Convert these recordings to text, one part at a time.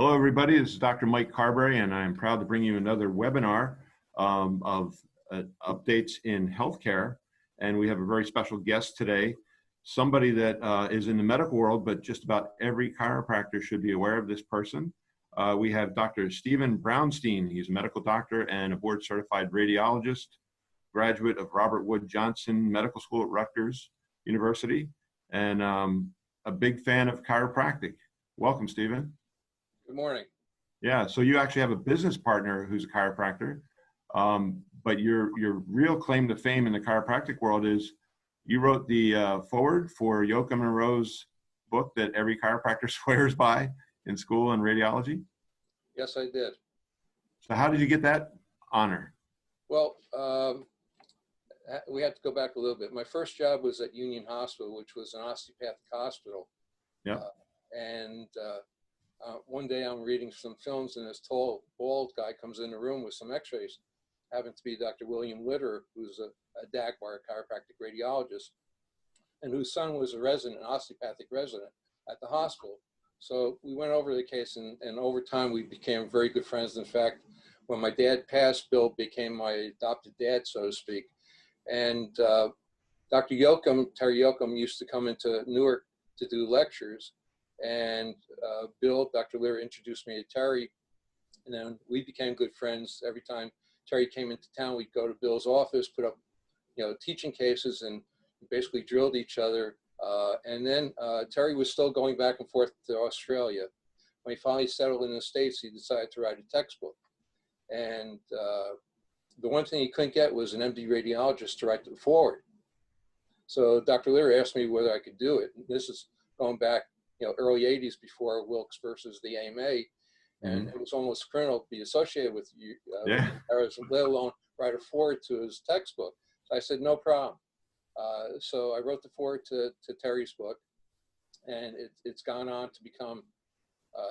Hello, everybody. This is Dr. Mike Carberry, and I'm proud to bring you another webinar of updates in healthcare. And we have a very special guest today, somebody that is in the medical world, but just about every chiropractor should be aware of this person. We have Dr. Stephen Brownstein. He's a medical doctor and a board-certified radiologist, graduate of Robert Wood Johnson Medical School at Rutgers University, and a big fan of chiropractic. Welcome, Stephen. Good morning. Yeah, so you actually have a business partner who's a chiropractor, but your real claim to fame in the chiropractic world is you wrote the foreword for Yoakum and Rowe's book that every chiropractor swears by in school in radiology. Yes, I did. So how did you get that honor? Well, we have to go back a little bit. My first job was at Union Hospital, which was an osteopathic hospital. Yeah. One day I'm reading some films and this tall, bald guy comes in the room with some x-rays. Happened to be Dr. William Litter, who's a Dagmar chiropractic radiologist, and whose son was a resident, an osteopathic resident at the hospital. So we went over the case, and over time we became very good friends. In fact, when my dad passed, Bill became my adopted dad, so to speak. And Dr. Yoakum, Terry Yoakum, used to come into Newark to do lectures. And Bill, Dr. Lear, introduced me to Terry, and then we became good friends. Every time Terry came into town, we'd go to Bill's office, put up, teaching cases, and basically drilled each other. And then Terry was still going back and forth to Australia. When he finally settled in the States, he decided to write a textbook. And the one thing he couldn't get was an MD radiologist to write the foreword. So Dr. Lear asked me whether I could do it. This is going back early 80s, before Wilkes versus the AMA, and it was almost criminal to be associated with you, let alone write a foreword to his textbook. So I said, no problem. So I wrote the foreword to Terry's book, and it's gone on to become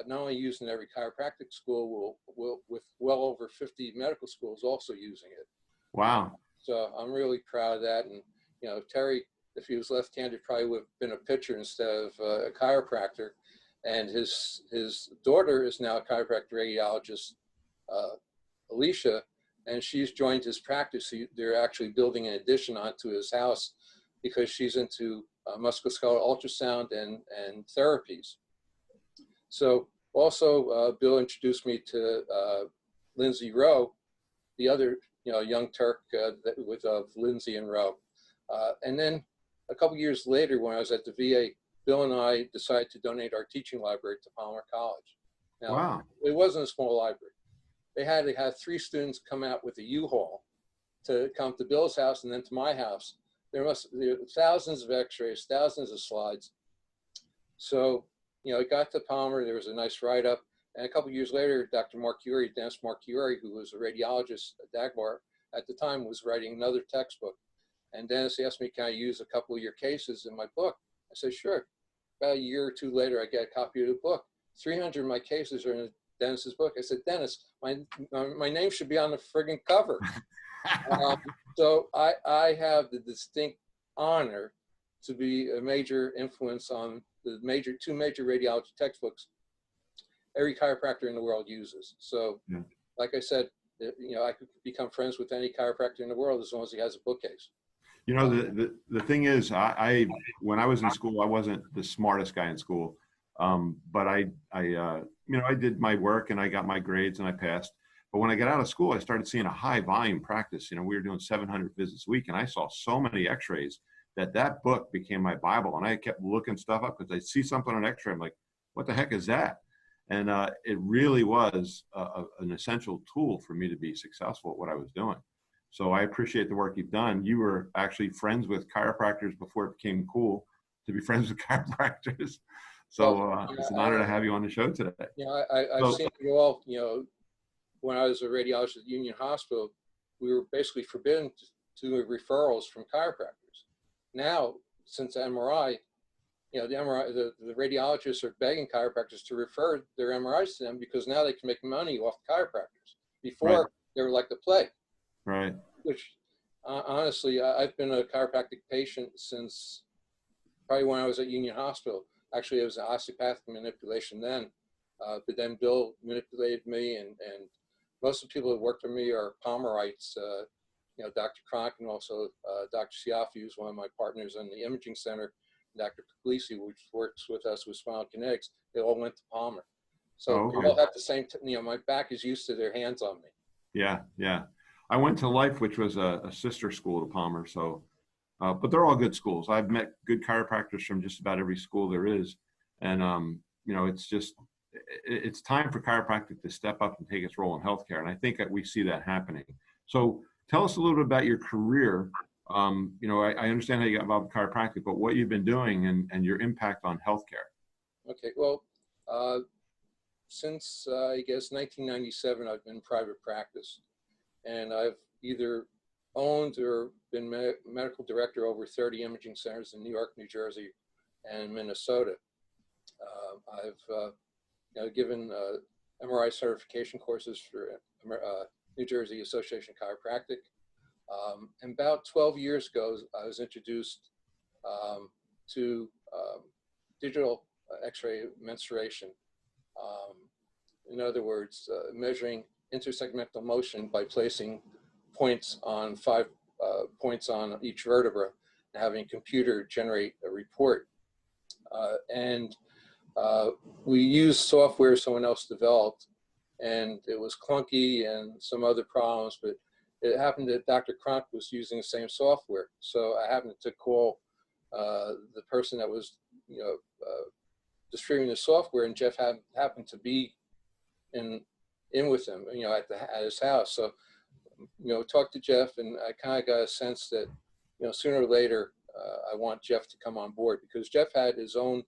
not only used in every chiropractic school, with well over 50 medical schools also using it. Wow. So I'm really proud of that. And, Terry, if he was left-handed, probably would have been a pitcher instead of a chiropractor. And his daughter is now a chiropractic radiologist, Alicia, and she's joined his practice. They're actually building an addition onto his house because she's into musculoskeletal ultrasound and therapies. So also, Bill introduced me to Lindsay Rowe, the other young Turk with Lindsay and Rowe. And then a couple years later, when I was at the VA, Bill and I decided to donate our teaching library to Palmer College. Now, wow. It wasn't a small library. They had to have 3 students come out with a U-Haul to come to Bill's house and then to my house. There were thousands of x-rays, thousands of slides. So, it got to Palmer. There was a nice write-up. And a couple years later, Dr. Marchiori, Dennis Marchiori, who was a radiologist at Dagmar at the time, was writing another textbook. And Dennis asked me, can I use a couple of your cases in my book? I said, sure. About a year or 2 later, I get a copy of the book. 300 of my cases are in Dennis's book. I said, Dennis, my name should be on the friggin' cover. So I have the distinct honor to be a major influence on the 2 major radiology textbooks every chiropractor in the world uses. So, like I said, I could become friends with any chiropractor in the world as long as he has a bookcase. The thing is, when I was in school, I wasn't the smartest guy in school, but I did my work and I got my grades and I passed. But when I got out of school, I started seeing a high volume practice. We were doing 700 visits a week, and I saw so many X-rays that book became my Bible. And I kept looking stuff up because I see something on X-ray, I'm like, what the heck is that? And it really was an essential tool for me to be successful at what I was doing. So I appreciate the work you've done. You were actually friends with chiropractors before it became cool to be friends with chiropractors. So it's an honor to have you on the show today. I've seen it all. When I was a radiologist at Union Hospital, we were basically forbidden to do referrals from chiropractors. Now, since MRI, the radiologists are begging chiropractors to refer their MRIs to them because now they can make money off chiropractors. Before, they were like the plague. Right. Which, honestly, I've been a chiropractic patient since probably when I was at Union Hospital. Actually, it was an osteopathic manipulation then. But then Bill manipulated me, and most of the people that worked for me are Palmerites. Dr. Kronk and also Dr. Siafi, who's one of my partners in the imaging center, Dr. Puglisi, which works with us with spinal kinetics. They all went to Palmer. So we all have the same, my back is used to their hands on me. Yeah, yeah. I went to Life, which was a sister school to Palmer. So, but they're all good schools. I've met good chiropractors from just about every school there is. And, it's time for chiropractic to step up and take its role in healthcare. And I think that we see that happening. So tell us a little bit about your career. I understand how you got involved in chiropractic, but what you've been doing and your impact on healthcare. Okay, well, since I guess 1997, I've been in private practice, and I've either owned or been medical director over 30 imaging centers in New York, New Jersey, and Minnesota. I've given MRI certification courses for New Jersey Association of Chiropractic. And about 12 years ago, I was introduced to digital X-ray mensuration. In other words, measuring intersegmental motion by placing points on 5 points on each vertebra and having a computer generate a report. We used software someone else developed, and it was clunky and some other problems, but it happened that Dr. Kronk was using the same software. So I happened to call the person that was distributing the software, and Jeff happened to be in with him, at his house. So, talked to Jeff, and I kind of got a sense that, sooner or later, I want Jeff to come on board, because Jeff had his own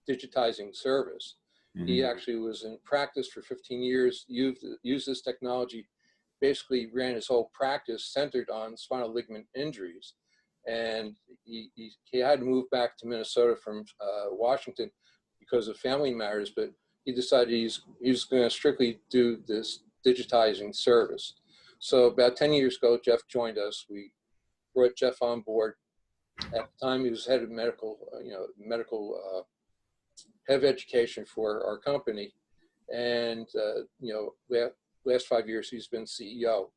digitizing service. Mm-hmm. He actually was in practice for 15 years, used this technology, basically ran his whole practice centered on spinal ligament injuries. And he had to move back to Minnesota from Washington because of family matters, but he decided he's going to strictly do this digitizing service. So about 10 years ago, Jeff joined us. We brought Jeff on board. At the time, he was head of medical head of education for our company. And, last 5 years, he's been CEO.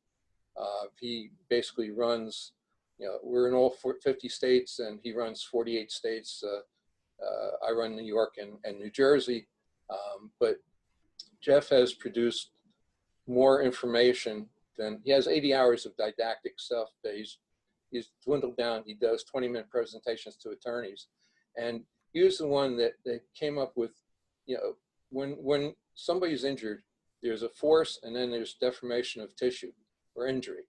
He basically runs, we're in all 50 states, and he runs 48 states. I run New York and New Jersey. But Jeff has produced more information than, he has 80 hours of didactic stuff that he's dwindled down. He does 20-minute presentations to attorneys. And he was the one that came up with, when somebody's injured, there's a force and then there's deformation of tissue or injury.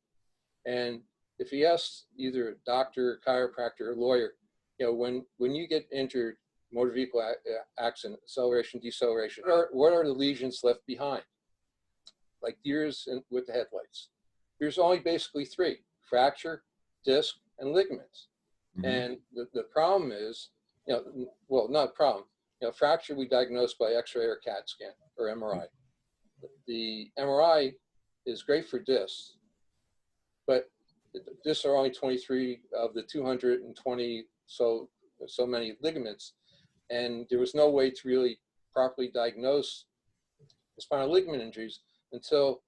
And if he asks either a doctor, chiropractor, or lawyer, when you get injured, motor vehicle accident, acceleration, deceleration, what are the lesions left behind? Like deers with the headlights. There's only basically 3: fracture, disc, and ligaments. Mm-hmm. And the problem is, not a problem. Fracture we diagnose by X-ray or CAT scan or MRI. The MRI is great for discs, but discs are only 23 of the 220 so many ligaments, and there was no way to really properly diagnose the spinal ligament injuries until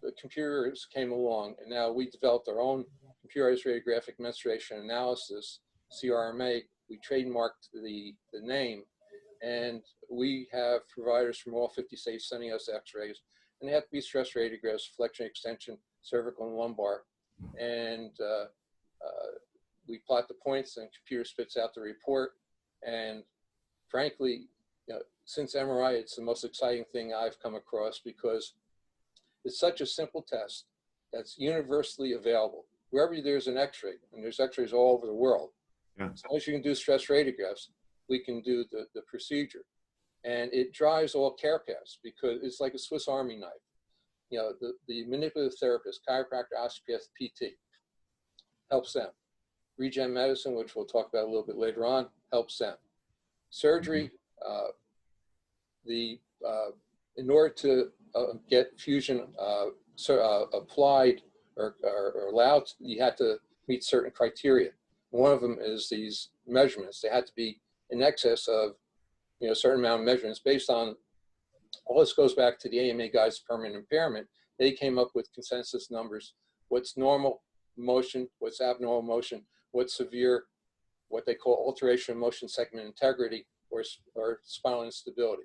the computers came along, and now we developed our own computerized radiographic mensuration analysis, CRMA. We trademarked the name, and we have providers from all 50 states sending us x-rays, and they have to be stress radiographs, flexion, extension, cervical, and lumbar. And we plot the points, and computer spits out the report. And frankly, since MRI, it's the most exciting thing I've come across, because it's such a simple test that's universally available. Wherever there's an x-ray, and there's x-rays all over the world, as long as you can do stress radiographs, we can do the procedure. And it drives all care paths, because it's like a Swiss Army knife. The manipulative therapist, chiropractor, osteopath, PT, helps them. Regenerative Medicine, which we'll talk about a little bit later on, helps them. Surgery, in order to get fusion applied or allowed, you had to meet certain criteria. One of them is these measurements. They had to be in excess of a certain amount of measurements based on, all this goes back to the AMA guides permanent impairment. They came up with consensus numbers. What's normal motion, what's abnormal motion, what's severe, what they call alteration of motion segment integrity, or spinal instability.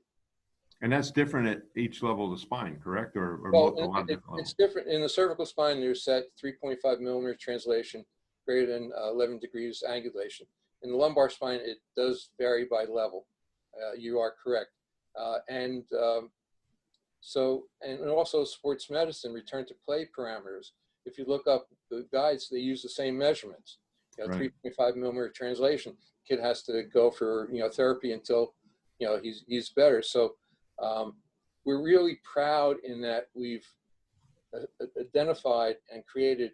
And that's different at each level of the spine, correct? Or Well, a lot of different levels? it's different. In the cervical spine, there's set 3.5 millimeter translation, greater than 11 degrees angulation. In the lumbar spine, it does vary by level. You are correct. And also sports medicine, return to play parameters. If you look up the guides, they use the same measurements. Right. 3.5 millimeter translation. Kid has to go for therapy until he's better. So we're really proud in that we've identified and created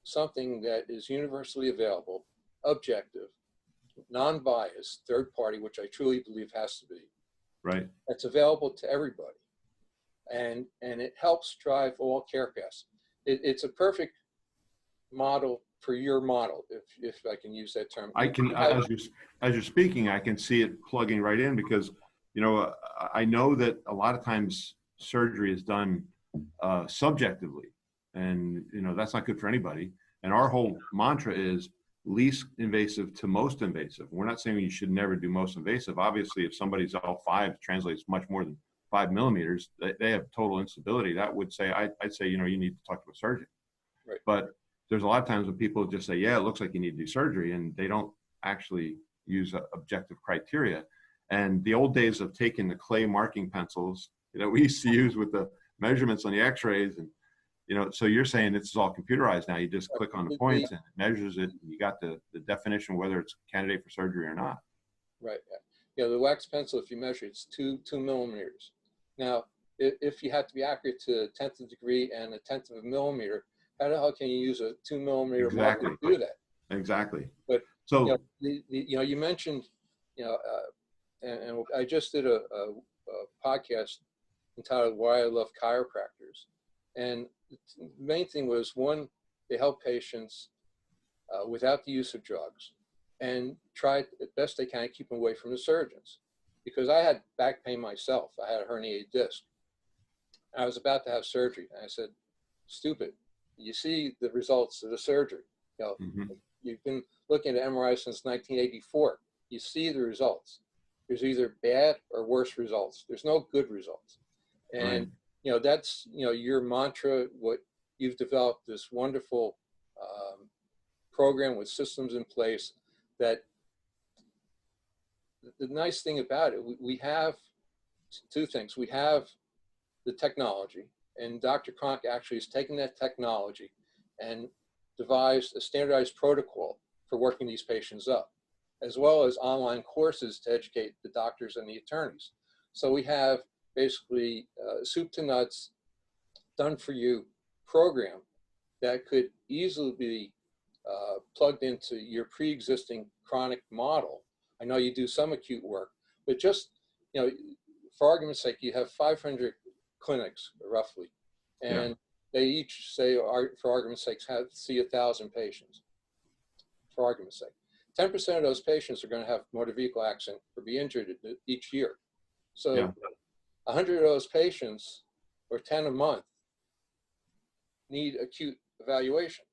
something that is universally available, objective, non-biased, third party, which I truly believe has to be. Right. That's available to everybody, and it helps drive all care paths. It's a perfect model for your model, if I can use that term. I can, as you're speaking, I can see it plugging right in because, I know that a lot of times surgery is done subjectively, and that's not good for anybody. And our whole mantra is least invasive to most invasive. We're not saying you should never do most invasive. Obviously, if somebody's L5 translates much more than 5 millimeters, they have total instability. That would say, I'd say, you need to talk to a surgeon. Right. But there's a lot of times when people just say, yeah, it looks like you need to do surgery, and they don't actually use objective criteria. And the old days of taking the clay marking pencils, we used to use with the measurements on the x-rays, and so you're saying this is all computerized now. You just click on the points and it measures it. And you got the definition, whether it's a candidate for surgery or not. Right. The wax pencil, if you measure, it's 2 millimeters. Now, if you have to be accurate to a 10th of a degree and a 10th of a millimeter, how the hell can you use a 2 millimeter marker to do that? Exactly. But so you mentioned, and I just did a podcast entitled "Why I Love Chiropractors," and the main thing was, one, they help patients without the use of drugs, and try as best they can to keep them away from the surgeons. Because I had back pain myself. I had a herniated disc. I was about to have surgery, and I said, "Stupid, you see the results of the surgery. You've been looking at MRI since 1984. You see the results. There's either bad or worse results. There's no good results." And that's your mantra. What you've developed, this wonderful program with systems in place. That the nice thing about it, we have two things. We have the technology, and Dr. Kronk actually has taken that technology and devised a standardized protocol for working these patients up, as well as online courses to educate the doctors and the attorneys. So we have basically soup to nuts, done for you program that could easily be plugged into your pre-existing chronic model. I know you do some acute work, but just, for argument's sake, you have 500 clinics roughly, and they each say, for argument's sake, see 1,000 patients. For argument's sake, 10% of those patients are going to have motor vehicle accident or be injured each year. So 100 of those patients, or 10 a month, need acute evaluation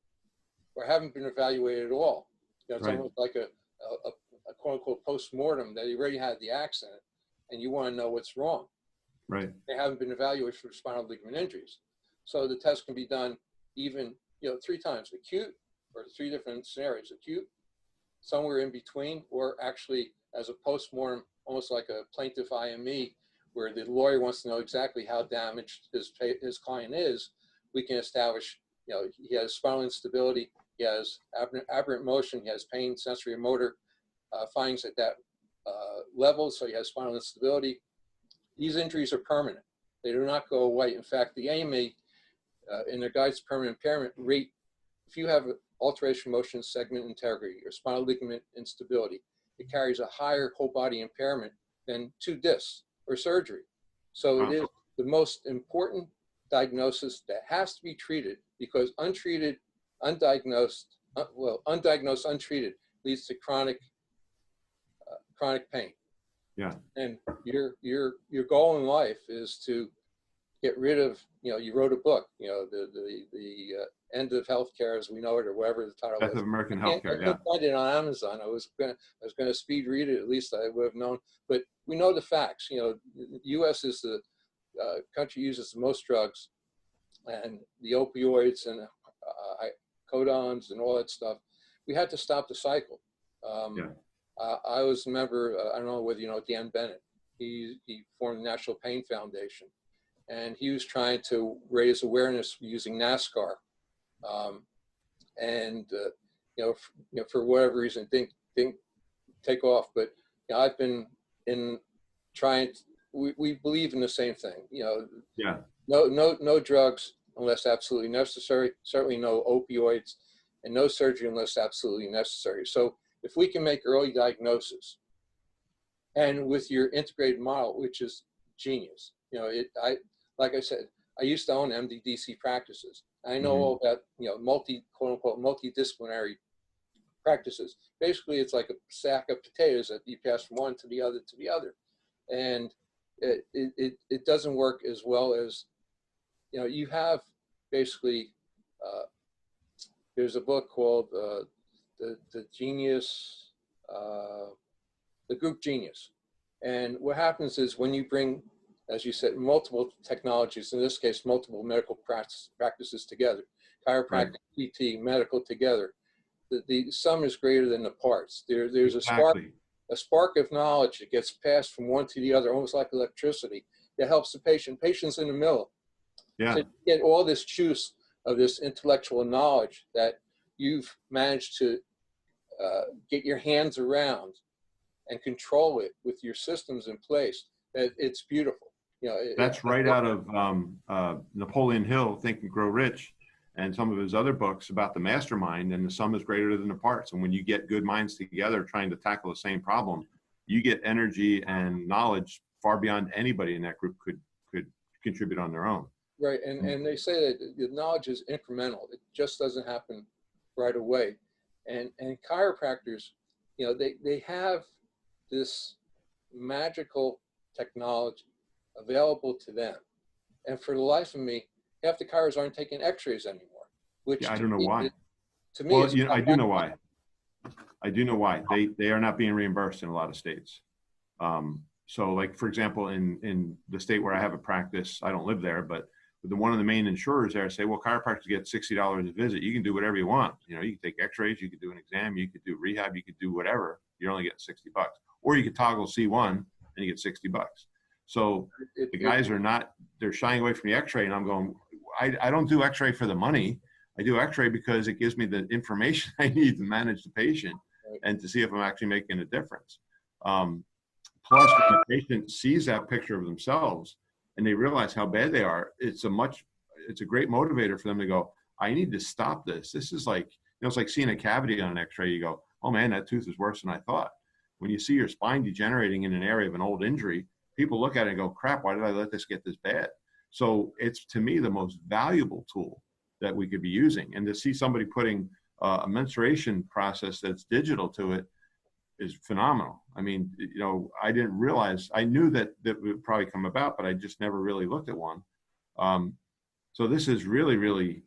or haven't been evaluated at all. It's almost like a quote unquote post-mortem that you already had the accident and you want to know what's wrong. Right. They haven't been evaluated for spinal ligament injuries. So the test can be done even, 3 times: acute, or 3 different scenarios: acute, somewhere in between, or actually as a post-mortem, almost like a plaintiff IME, where the lawyer wants to know exactly how damaged his client is. We can establish, he has spinal instability, he has aberrant motion, he has pain, sensory and motor findings at that level, so he has spinal instability. These injuries are permanent. They do not go away. In fact, the AMA, in their guides to permanent impairment, rate, if you have alteration motion segment integrity or spinal ligament instability, it carries a higher whole body impairment than 2 discs or surgery. So it is the most important diagnosis that has to be treated, because undiagnosed, untreated leads to chronic pain. Yeah. And your goal in life is to get rid of, you wrote a book, the end of healthcare as we know it, or whatever the title Death is. of American I Healthcare. Yeah. couldn't find it on Amazon. I was gonna speed read it. At least I would have known. But we know the facts. The U.S. is the country uses the most drugs, and the opioids and codons and all that stuff. We had to stop the cycle. Yeah. I was a member. I don't know whether you know Dan Bennett. He formed the National Pain Foundation, and he was trying to raise awareness using NASCAR. For whatever reason, didn't take off. But I've been in trying. We believe in the same thing. Yeah. No drugs unless absolutely necessary. Certainly no opioids, and no surgery unless absolutely necessary. So if we can make early diagnosis, and with your integrated model, which is genius, like I said, I used to own MD/DC practices. I know all about quote unquote multidisciplinary practices. Basically, it's like a sack of potatoes that you pass from one to the other, and it doesn't work as well as you have basically. There's a book called the Genius, the Group Genius, and what happens is when you bring, as you said, multiple technologies, in this case, multiple medical practices together, chiropractic, Right. PT, medical together, the sum is greater than the parts. There's Exactly. a spark of knowledge that gets passed from one to the other, almost like electricity, that helps the patient. Patient's in the middle. Yeah. So you get all this juice of this intellectual knowledge that you've managed to get your hands around and control it with your systems in place. That it's beautiful. That's right out of Napoleon Hill, Think and Grow Rich, and some of his other books about the mastermind, and the sum is greater than the parts. And when you get good minds together trying to tackle the same problem, you get energy and knowledge far beyond anybody in that group could contribute on their own. Right, and they say that the knowledge is incremental. It just doesn't happen right away. And chiropractors, they have this magical technology available to them. And for the life of me, half the chiros aren't taking x-rays anymore, which Yeah, I don't know why. To me, Well, I do know why. I do know why. They are not being reimbursed in a lot of states. So like, for example, in the state where I have a practice, I don't live there, but one of the main insurers there say, well, chiropractors get $60 a visit. You can do whatever you want. You can take x-rays, you could do an exam, you could do rehab, you could do whatever. You're only getting $60. Or you could toggle C1 and you get $60. So the guys they're shying away from the x-ray, and I'm going, I don't do x-ray for the money. I do x-ray because it gives me the information I need to manage the patient and to see if I'm actually making a difference. Plus, when the patient sees that picture of themselves and they realize how bad they are, it's a great motivator for them to go, I need to stop this. This is like, it's like seeing a cavity on an x-ray. You go, oh man, that tooth is worse than I thought. When you see your spine degenerating in an area of an old injury, people look at it and go, crap, why did I let this get this bad? So it's, to me, the most valuable tool that we could be using. And to see somebody putting a mensuration process that's digital to it is phenomenal. I mean, I didn't realize, I knew that would probably come about, but I just never really looked at one. So this is really, really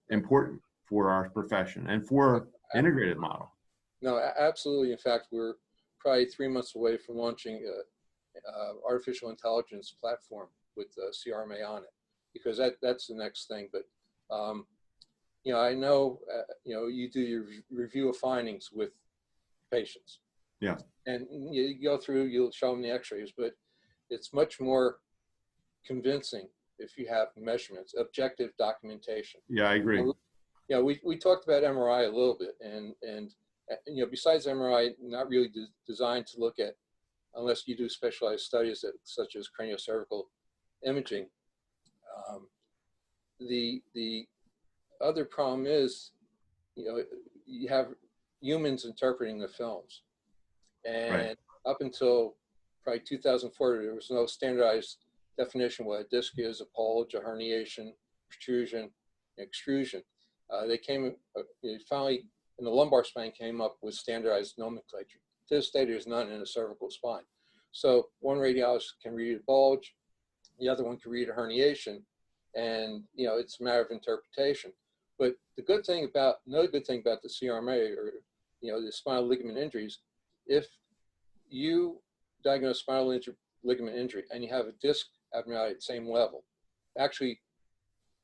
important for our profession and for integrated model. No, absolutely. In fact, we're probably 3 months away from launching artificial intelligence platform with CRMA on it, because that's the next thing. But I know you do your review of findings with patients. Yeah. And you go through, you'll show them the x-rays, but it's much more convincing if you have measurements, objective documentation. Yeah, I agree. We talked about MRI a little bit, and besides MRI, not really designed to look at, unless you do specialized studies such as craniocervical imaging. The other problem is, you have humans interpreting the films. And up until probably 2004, there was no standardized definition what a disc is, a bulge, a herniation, protrusion, extrusion. They finally, in the lumbar spine, came up with standardized nomenclature. To this day, there's none in the cervical spine. So one radiologist can read a bulge, the other one can read a herniation, and it's a matter of interpretation. But another good thing about the CRMA, or the spinal ligament injuries, if you diagnose spinal ligament injury and you have a disc abnormality at the same level, actually,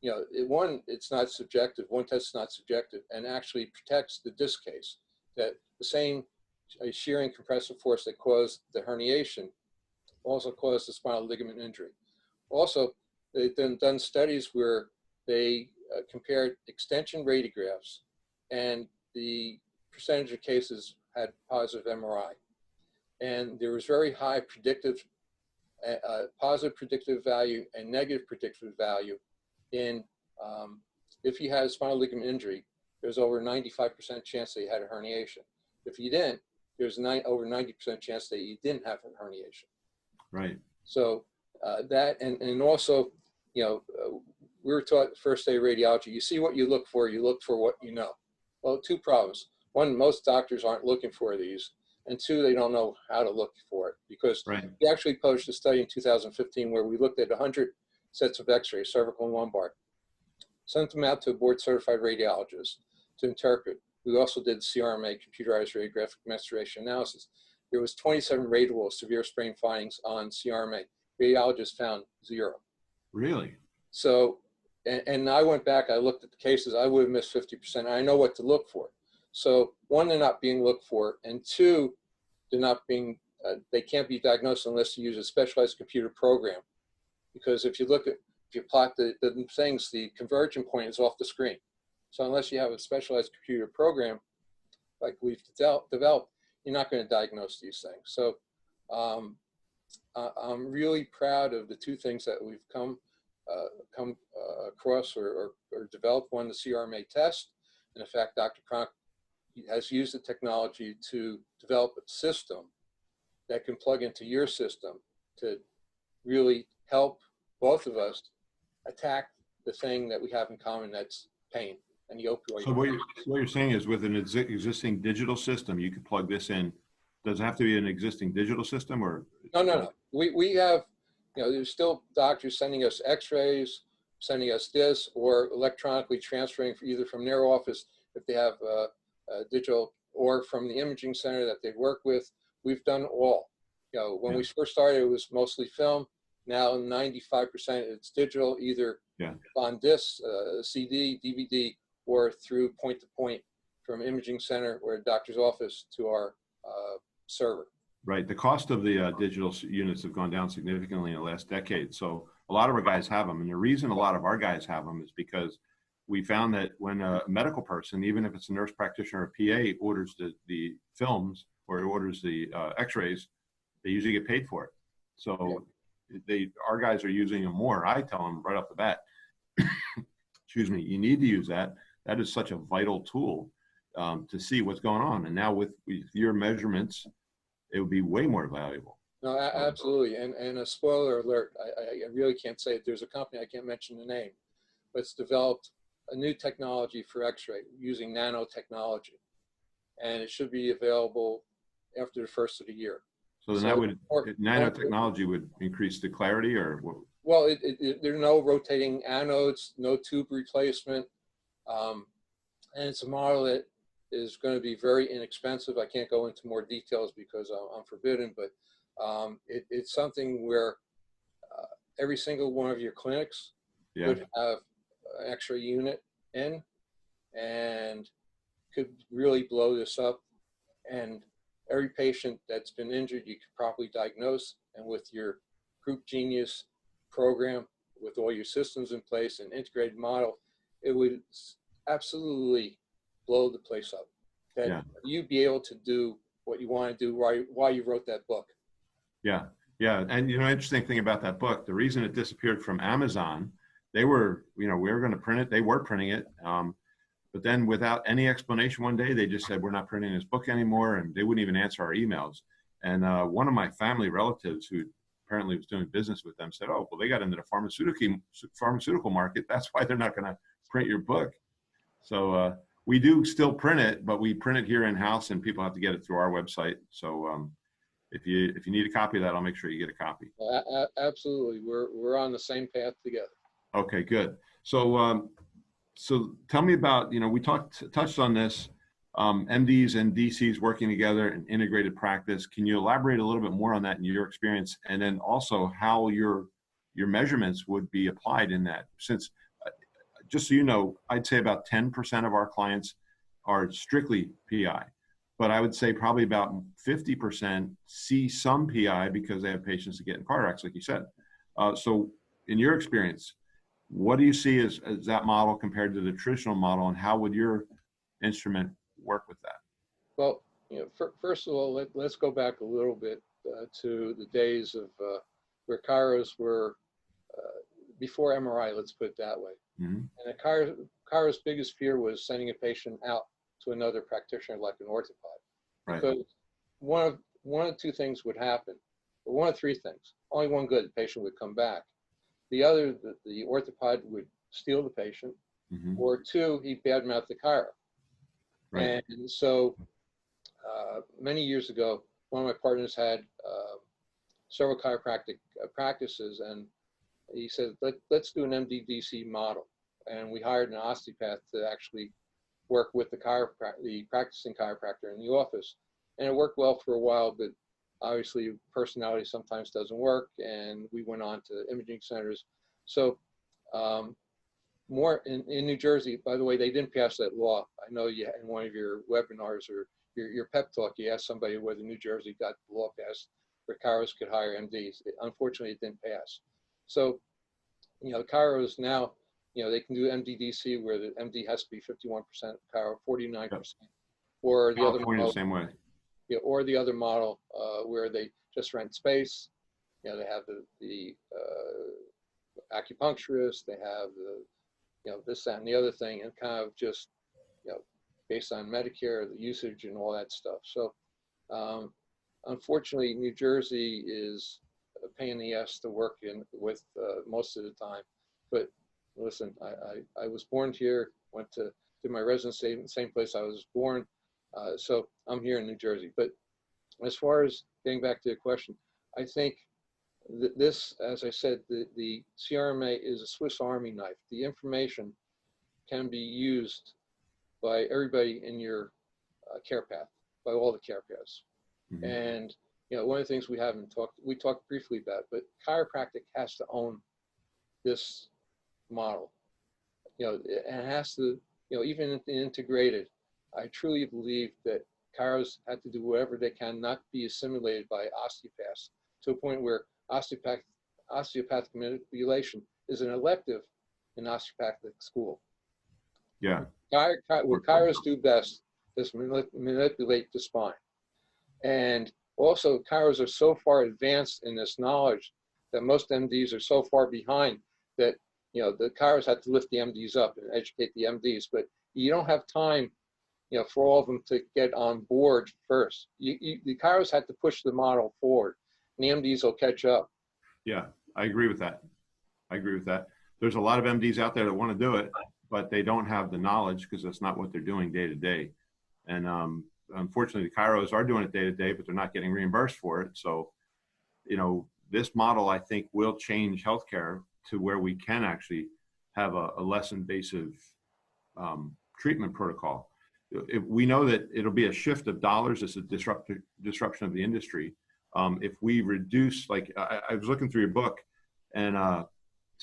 it's not subjective. One test is not subjective, and actually protects the disc case. That the same shearing compressive force that caused the herniation also caused the spinal ligament injury. Also, they've done studies where they compared extension radiographs, and the percentage of cases had positive MRI. And there was very high positive predictive value and negative predictive value in, if you had a spinal ligament injury, there's over 95% chance that you had a herniation. If you didn't, there's over 90% chance that you didn't have a herniation. Right. So that, and also, we were taught first day radiology, you see what you look for what you know. Well, two problems. One, most doctors aren't looking for these. And two, they don't know how to look for it, because we actually published a study in 2015 where we looked at 100 sets of x-rays, cervical and lumbar, sent them out to a board certified radiologist to interpret. We also did CRMA, computerized radiographic masturbation analysis. There was 27 ratable severe sprain findings on CRMA. Radiologists found 0. Really? So, and I went back, I looked at the cases, I would have missed 50%. I know what to look for. So one, they're not being looked for, and two, they're not being, they can't be diagnosed unless you use a specialized computer program. Because if you plot the things, the conversion point is off the screen. So unless you have a specialized computer program, like we've developed, you're not going to diagnose these things. So I'm really proud of the two things that we've come across or developed. One, the CRMA test, and in fact, Dr. Kronk has used the technology to develop a system that can plug into your system to really help both of us attack the thing that we have in common, that's pain and the opioid. So what you're saying is, with an existing digital system, you could plug this in. Does it have to be an existing digital system, or? No. We have, there's still doctors sending us x-rays, sending us this, or electronically transferring either from their office if they have digital, or from the imaging center that they work with. We've done all. When we first started, it was mostly film. Now 95% it's digital, either on disc, CD, DVD, or through point-to-point from imaging center or a doctor's office to our server. Right. The cost of the digital units have gone down significantly in the last decade. So a lot of our guys have them. And the reason a lot of our guys have them is because we found that when a medical person, even if it's a nurse practitioner or PA, orders the films or orders the x-rays, they usually get paid for it. So our guys are using them more. I tell them right off the bat, excuse me, you need to use that. That is such a vital tool to see what's going on. And now with your measurements, it would be way more valuable. No, absolutely. And a spoiler alert, I really can't say it. There's a company, I can't mention the name, but it's developed a new technology for x-ray using nanotechnology. And it should be available after the first of the year. So then nanotechnology would increase the clarity, or what? Well, there are no rotating anodes, no tube replacement. And it's a model that is going to be very inexpensive. I can't go into more details because I'm forbidden, but it's something where every single one of your clinics would have an x-ray unit in, and could really blow this up. And every patient that's been injured, you could properly diagnose, and with your Group Genius program, with all your systems in place and integrated model, it would absolutely blow the place up. That you'd be able to do what you want to do while you wrote that book. Yeah. And interesting thing about that book, the reason it disappeared from Amazon, they were, we were going to print it. They were printing it. But then without any explanation, one day they just said, we're not printing this book anymore. And they wouldn't even answer our emails. And one of my family relatives who apparently was doing business with them said, oh, well, they got into the pharmaceutical market. That's why they're not going to print your book. So we do still print it, but we print it here in-house, and people have to get it through our website. So if you need a copy of that, I'll make sure you get a copy. Absolutely. We're on the same path together. Okay, good. So so tell me about, we touched on this, MDs and DCs working together in integrated practice. Can you elaborate a little bit more on that in your experience, and then also how your measurements would be applied in that? Since, just so you know, I'd say about 10% of our clients are strictly PI, but I would say probably about 50% see some PI because they have patients that get in car wrecks, like you said. So in your experience, what do you see as that model compared to the traditional model, and how would your instrument work with that? Well, first of all, let's go back a little bit to the days of where chiros were before MRI, let's put it that way. Mm-hmm. And a chiro's biggest fear was sending a patient out to another practitioner like an orthopod. Right. Because one of two things would happen, or one of three things. Only one good, the patient would come back. The other, the orthopod would steal the patient, Mm-hmm. or two, he'd badmouth the chiro. Right. And so many years ago, one of my partners had several chiropractic practices, and he said, let's do an MD-DC model. And we hired an osteopath to actually work with the practicing chiropractor in the office. And it worked well for a while, but obviously personality sometimes doesn't work, and we went on to imaging centers. So more in New Jersey, by the way, they didn't pass that law. I know you in one of your webinars or your pep talk, you asked somebody whether New Jersey got the law passed where chiros could hire MDs. Unfortunately, it didn't pass. So, the chiros now, they can do MD-DC where the MD has to be 51%, chiro 49%, Yep. or the other California the same way. Yeah, or the other model where they just rent space. They have the acupuncturist, they have the this, that, and the other thing, and kind of just based on Medicare, the usage and all that stuff. So unfortunately, New Jersey is a pain in the ass to work with most of the time. But listen, I was born here, went to do my residency in the same place I was born. So I'm here in New Jersey. But as far as getting back to your question, I think this, as I said, the CRMA is a Swiss Army knife. The information can be used by everybody in your care path, by all the care paths. Mm-hmm. And one of the things we talked briefly about, but chiropractic has to own this model. And it has to, even integrated, I truly believe that chiros have to do whatever they can not be assimilated by osteopaths to a point where osteopathic manipulation is an elective in osteopathic school. Yeah. What chiros do best is manipulate the spine. And also, chiros are so far advanced in this knowledge that most MDs are so far behind that, the chiros have to lift the MDs up and educate the MDs, but you don't have time, for all of them to get on board first. The chiros had to push the model forward, and the MDs will catch up. Yeah, I agree with that. There's a lot of MDs out there that want to do it, but they don't have the knowledge because that's not what they're doing day to day. And unfortunately, the chiros are doing it day to day, but they're not getting reimbursed for it. So, this model, I think, will change healthcare to where we can actually have a less invasive treatment protocol. We know that it'll be a shift of dollars. It's a disruption of the industry. If we reduce, like I was looking through your book, and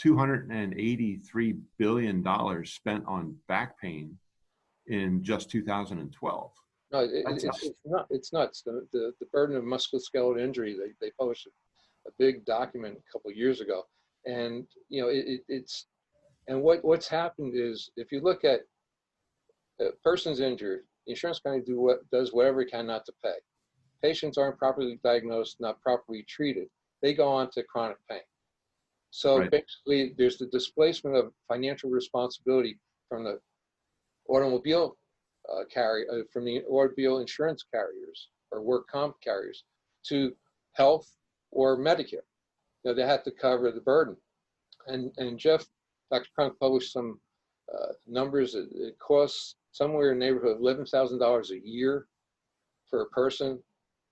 $283 billion spent on back pain in just 2012. No, it's nuts. The burden of musculoskeletal injury, they published a big document a couple of years ago. And, it's, and what's happened is, if you look at a person's injured, the insurance company does whatever it can not to pay. Patients aren't properly diagnosed, not properly treated. They go on to chronic pain. So right. Basically, there's the displacement of financial responsibility from the automobile from the automobile insurance carriers or work comp carriers to health or Medicare. They have to cover the burden. And Dr. Crunk published some numbers. It costs somewhere in the neighborhood of $11,000 a year for a person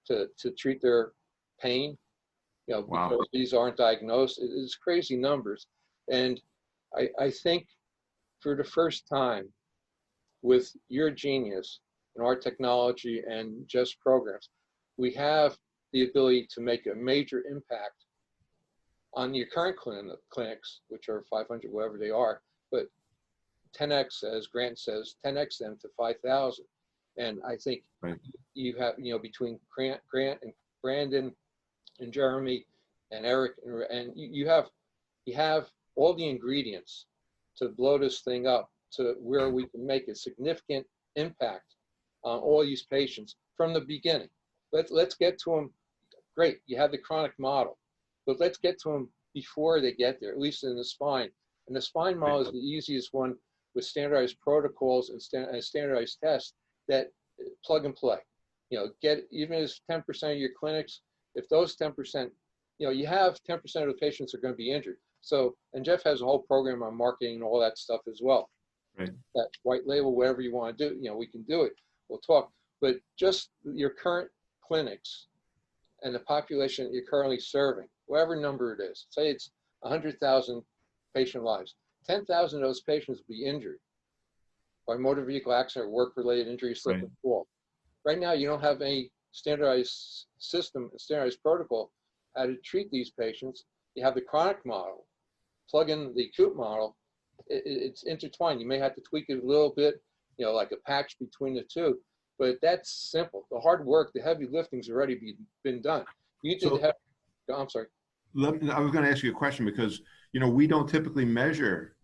to treat their pain, Wow. because these aren't diagnosed. It's crazy numbers. And I think for the first time, with your genius and our technology and just programs, we have the ability to make a major impact on your current clinics, which are 500, whatever they are, but 10x, as Grant says, 10x them to 5,000. And I think you have, between Grant and Brandon and Jeremy and Eric, and you have all the ingredients to blow this thing up to where we can make a significant impact on all these patients from the beginning. Let's get to them. Great, you have the chronic model, but let's get to them before they get there, at least in the spine. And the spine model is the easiest one with standardized protocols and standardized tests that plug and play. Get, even as 10% of your clinics, if those 10%, you have 10% of the patients are going to be injured. So, and Jeff has a whole program on marketing and all that stuff as well. Right. That white label, whatever you want to do, we can do it. We'll talk. But just your current clinics and the population that you're currently serving, whatever number it is, say it's 100,000 patient lives, 10,000 of those patients will be injured by motor vehicle accident or work-related injury, slip and fall. Right now, you don't have any standardized system, standardized protocol how to treat these patients. You have the chronic model, plug in the acute model. It's intertwined. You may have to tweak it a little bit, like a patch between the two, but that's simple. The hard work, the heavy lifting's already been done. You did I'm sorry. I was going to ask you a question because, we don't typically measure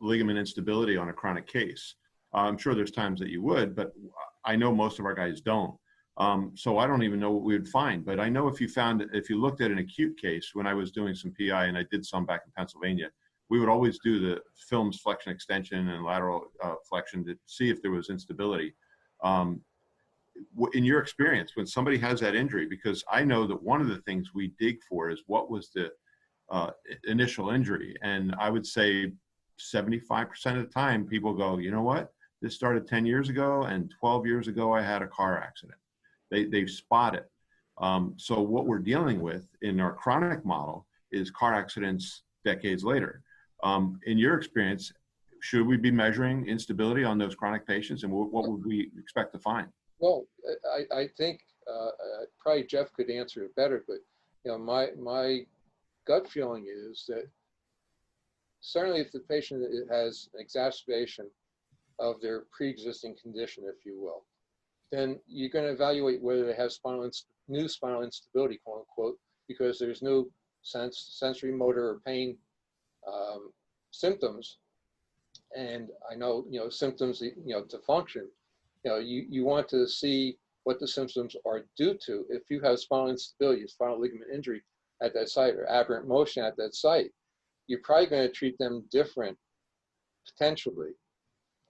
ligament instability on a chronic case. I'm sure there's times that you would, but I know most of our guys don't. So I don't even know what we would find, but I know if you looked at an acute case, when I was doing some PI and I did some back in Pennsylvania, we would always do the films flexion extension and lateral flexion to see if there was instability. In your experience, when somebody has that injury, because I know that one of the things we dig for is what was the initial injury. And I would say 75% of the time people go, you know what, this started 10 years ago and 12 years ago I had a car accident. They spot it. So what we're dealing with in our chronic model is car accidents decades later. In your experience, should we be measuring instability on those chronic patients, and what would we expect to find? Well, I think probably Jeff could answer it better, but my gut feeling is that certainly if the patient has an exacerbation of their pre-existing condition, if you will, then you're going to evaluate whether they have new spinal instability, quote unquote, because there's no sensory, motor, or pain symptoms. And I know, symptoms, to function, you want to see what the symptoms are due to. If you have spinal instability, spinal ligament injury at that site, or aberrant motion at that site, you're probably going to treat them different, potentially,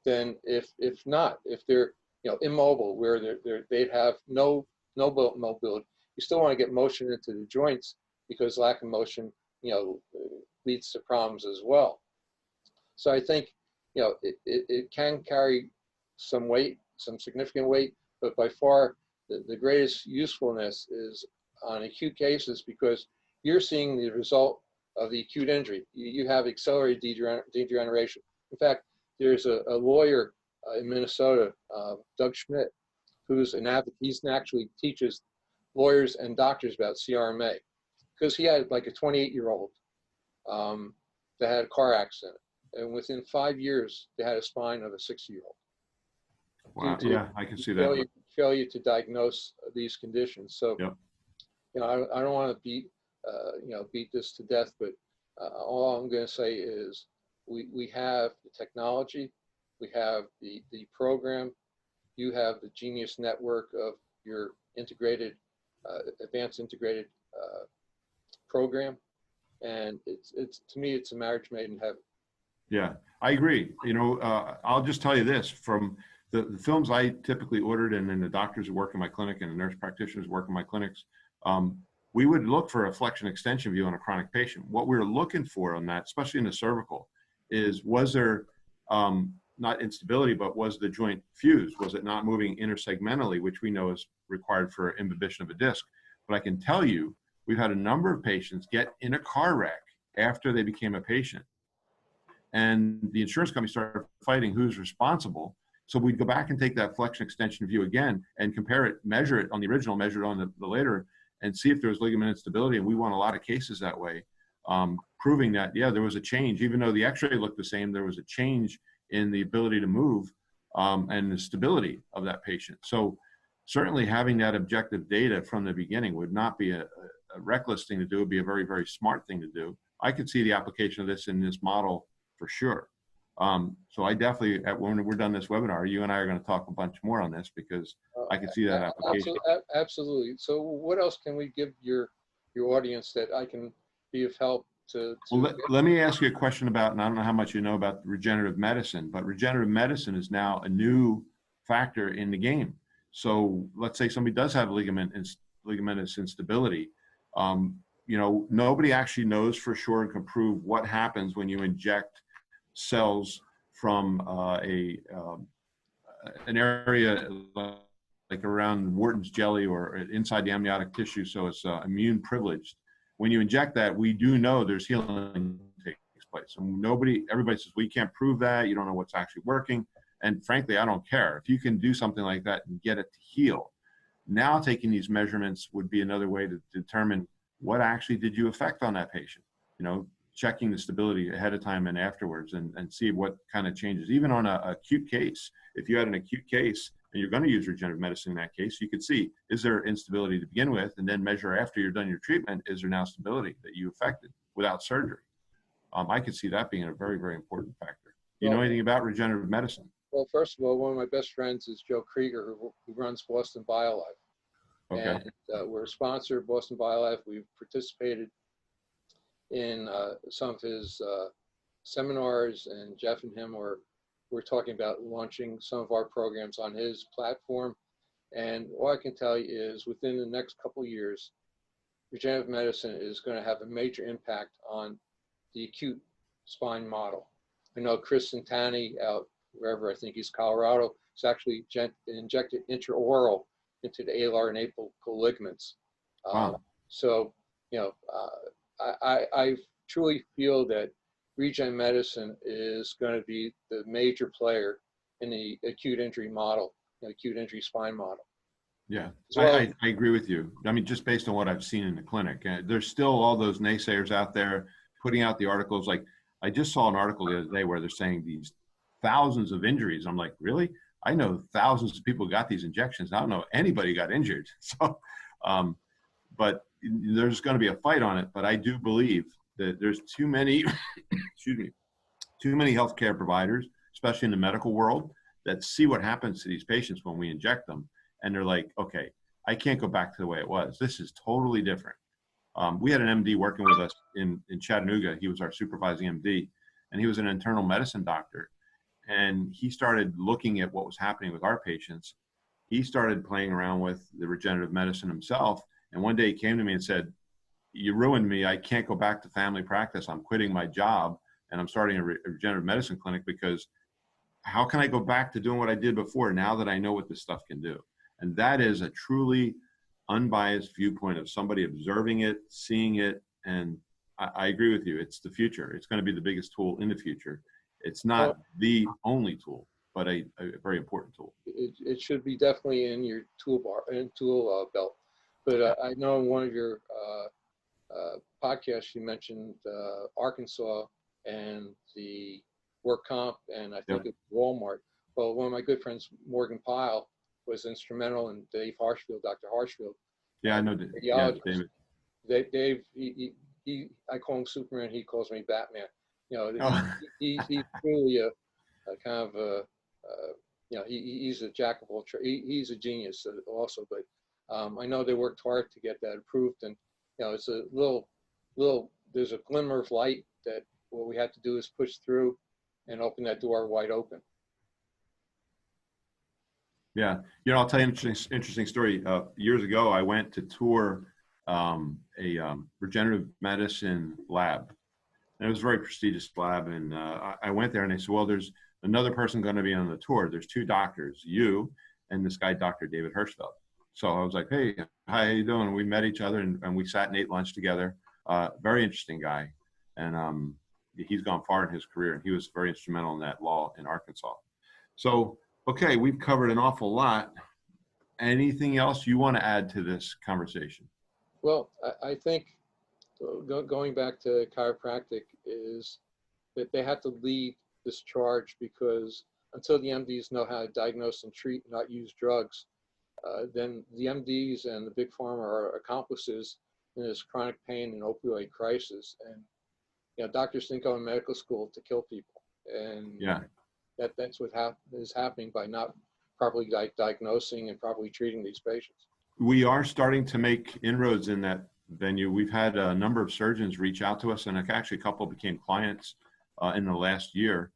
than if not. If they're immobile, where they'd have no mobility, you still want to get motion into the joints, because lack of motion, leads to problems as well. So I think, it can carry some weight, some significant weight, but by far the greatest usefulness is on acute cases, because you're seeing the result of the acute injury. You have accelerated degeneration. In fact, there's a lawyer in Minnesota, Doug Schmidt, who's an advocate. He actually teaches lawyers and doctors about CRMA, because he had like a 28-year-old that had a car accident, and within 5 years they had a spine of a 60-year-old. Wow. Yeah, I can see that. Failure to diagnose these conditions. So, yep. I don't want to beat this to death, but all I'm going to say is we have the technology, we have the program, you have the genius network of your integrated, advanced integrated program, and it's to me, it's a marriage made in heaven. Yeah, I agree. I'll just tell you this, from the films I typically ordered, and then the doctors who work in my clinic and the nurse practitioners who work in my clinics, we would look for a flexion extension view on a chronic patient. What we were looking for on that, especially in the cervical, is was there not instability, but was the joint fused? Was it not moving intersegmentally, which we know is required for imbibition of a disc? But I can tell you we've had a number of patients get in a car wreck after they became a patient. And the insurance company started fighting who's responsible. So we'd go back and take that flexion extension view again and compare it, measure it on the original, measure it on the later, and see if there was ligament instability. And we won a lot of cases that way, proving that, yeah, there was a change. Even though the x-ray looked the same, there was a change in the ability to move and the stability of that patient. So certainly having that objective data from the beginning would not be a reckless thing to do. It would be a very, very smart thing to do. I could see the application of this in this model for sure. So I definitely, when we're done this webinar, you and I are going to talk a bunch more on this, because I can see that application. Absolutely. So what else can we give your audience that I can be of help to well, let me ask you a question about, and I don't know how much you know about regenerative medicine, but regenerative medicine is now a new factor in the game. So let's say somebody does have ligamentous instability. You know, nobody actually knows for sure and can prove what happens when you inject cells from an area like around Wharton's jelly or inside the amniotic tissue, so it's immune privileged. When you inject that, we do know there's healing takes place. And everybody says, we can't prove that. You don't know what's actually working. And frankly, I don't care. If you can do something like that and get it to heal, now taking these measurements would be another way to determine what actually did you affect on that patient. You know, checking the stability ahead of time and afterwards, and see what kind of changes. Even on a acute case, if you had an acute case and you're going to use regenerative medicine in that case, you could see, is there instability to begin with, and then measure after you're done your treatment, is there now stability that you affected without surgery? I could see that being a very, very important factor. Do you know anything about regenerative medicine? Well, first of all, one of my best friends is Joe Krieger, who runs Boston BioLife. Okay. And we're a sponsor of Boston BioLife. We've participated in some of his seminars, and Jeff and him we're talking about launching some of our programs on his platform. And all I can tell you is within the next couple of years, regenerative medicine is going to have a major impact on the acute spine model. I know Chris Santani out wherever, I think he's Colorado, is actually injected intraoral into the alar and apical ligaments. Wow. So, you know, I truly feel that regen medicine is going to be the major player in the acute injury model, the acute injury spine model. Yeah, Well, I agree with you. I mean, just based on what I've seen in the clinic, there's still all those naysayers out there putting out the articles. Like, I just saw an article the other day where they're saying these thousands of injuries. I'm like, really? I know thousands of people got these injections. I don't know anybody got injured. So, but there's going to be a fight on it. But I do believe that there's too many, excuse me, too many healthcare providers, especially in the medical world, that see what happens to these patients when we inject them. And they're like, okay, I can't go back to the way it was. This is totally different. We had an MD working with us in Chattanooga. He was our supervising MD, and he was an internal medicine doctor. And he started looking at what was happening with our patients. He started playing around with the regenerative medicine himself. And one day he came to me and said, you ruined me. I can't go back to family practice. I'm quitting my job and I'm starting a regenerative medicine clinic, because how can I go back to doing what I did before now that I know what this stuff can do? And that is a truly unbiased viewpoint of somebody observing it, seeing it. And I agree with you. It's the future. It's going to be the biggest tool in the future. It's not the only tool, but a very important tool. It should be definitely in your tool belt. But I know in one of your podcasts you mentioned Arkansas and the work comp, and I think it's Walmart. Well, one of my good friends, Morgan Pyle, was instrumental in Dave Harshfield, Dr. Harshfield. Yeah, I know that. Yeah, David. Dave, I call him Superman. He calls me Batman. You know, he's truly a kind of a, you know, he's a jack of all trades. He's a genius also, but I know they worked hard to get that approved, and you know, it's a little. There's a glimmer of light that what we have to do is push through and open that door wide open. Yeah, you know, I'll tell you an interesting story. Years ago, I went to tour a regenerative medicine lab. And it was a very prestigious lab. And I went there and they said, well, there's another person going to be on the tour. There's two doctors, you and this guy, Dr. David Hirschfeld. So I was like, hey, hi, how you doing? We met each other and we sat and ate lunch together. Very interesting guy. And he's gone far in his career, and he was very instrumental in that law in Arkansas. So, okay, we've covered an awful lot. Anything else you want to add to this conversation? Well, I think going back to chiropractic is that they have to lead this charge, because until the MDs know how to diagnose and treat, not use drugs, then the MDs and the big pharma are accomplices in this chronic pain and opioid crisis. And doctors didn't go in medical school to kill people, and Yeah. that's what is happening by not properly diagnosing and properly treating these patients. We are starting to make inroads in that venue. We've had a number of surgeons reach out to us, and actually a couple became clients in the last year.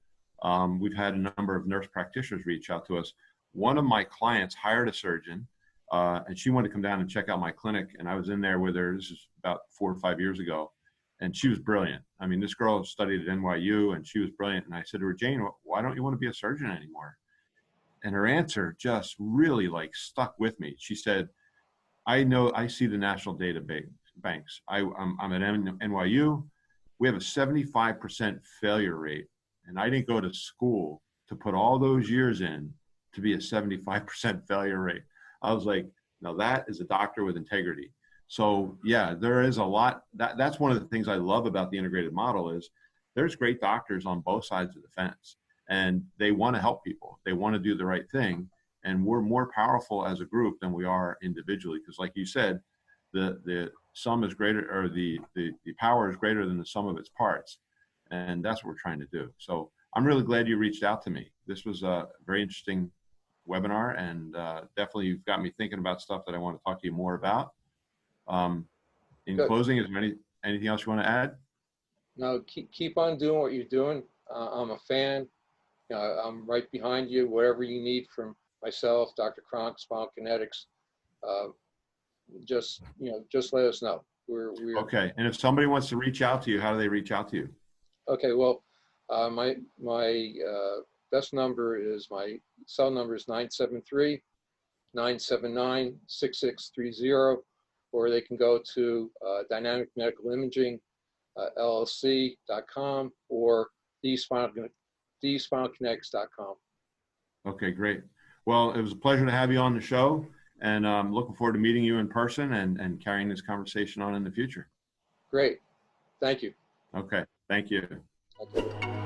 We've had a number of nurse practitioners reach out to us. One of my clients hired a surgeon, and she wanted to come down and check out my clinic, and I was in there with her. This is about 4 or 5 years ago, and she was brilliant. I mean, this girl studied at NYU, and she was brilliant. And I said to her, Jane, why don't you want to be a surgeon anymore? And her answer just really stuck with me. She said, I see the national data banks. I'm at NYU. We have a 75% failure rate. And I didn't go to school to put all those years in to be a 75% failure rate. I was like, now that is a doctor with integrity. So yeah, there is a lot. That's one of the things I love about the integrated model is there's great doctors on both sides of the fence, and they want to help people. They want to do the right thing. And we're more powerful as a group than we are individually. Because like you said, the sum is greater, or the power is greater than the sum of its parts. And that's what we're trying to do. So I'm really glad you reached out to me. This was a very interesting webinar, and definitely you've got me thinking about stuff that I want to talk to you more about. In Good. closing, is there anything else you want to add? No, keep on doing what you're doing. I'm a fan. I'm right behind you. Whatever you need from myself, Dr. Cronk, Spinal Kinetics, just let us know. We're okay. And if somebody wants to reach out to you, how do they reach out to you? okay. Well, my best number is, my cell number is 973-979-6630, or they can go to Dynamic Medical Imaging LLC.com or thespinalkinetics.com. Okay, great. Well, it was a pleasure to have you on the show, and I'm looking forward to meeting you in person and carrying this conversation on in the future. Great. Thank you. Okay. Thank you. Okay.